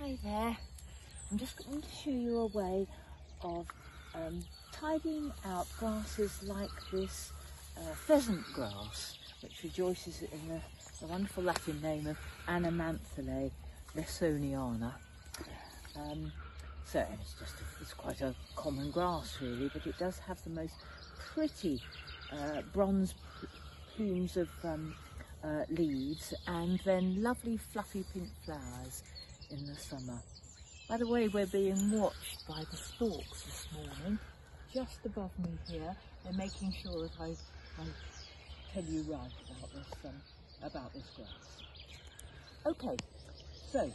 Hi there. I'm just going to show you a way of tidying out grasses like this pheasant grass, which rejoices in the wonderful Latin name of ornamental lessoniana. So it's quite a common grass really, but it does have the most pretty bronze plumes of leaves, and then lovely fluffy pink flowers in the summer. By the way, we're being watched by the storks this morning, just above me here. They're making sure that I tell you right about this grass. Okay, so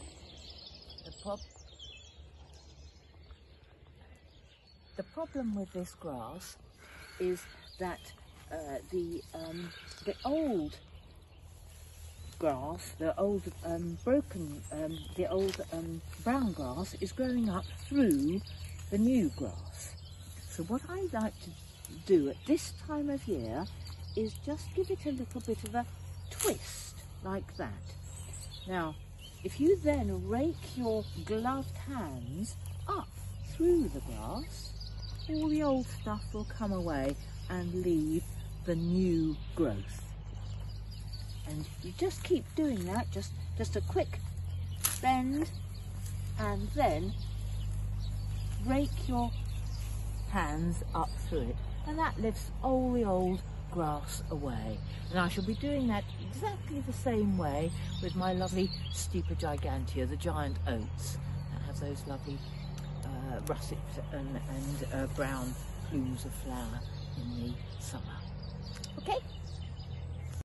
the problem with this grass is that the old grass, the old brown grass is growing up through the new grass. So what I like to do at this time of year is just give it a little bit of a twist like that. Now, if you then rake your gloved hands up through the grass, all the old stuff will come away and leave the new growth. And you just keep doing that, just a quick bend, and then rake your hands up through it, and that lifts all the old grass away. And I shall be doing that exactly the same way with my lovely Stipa gigantea, the giant oats, that have those lovely russet and brown plumes of flower in the summer. Okay?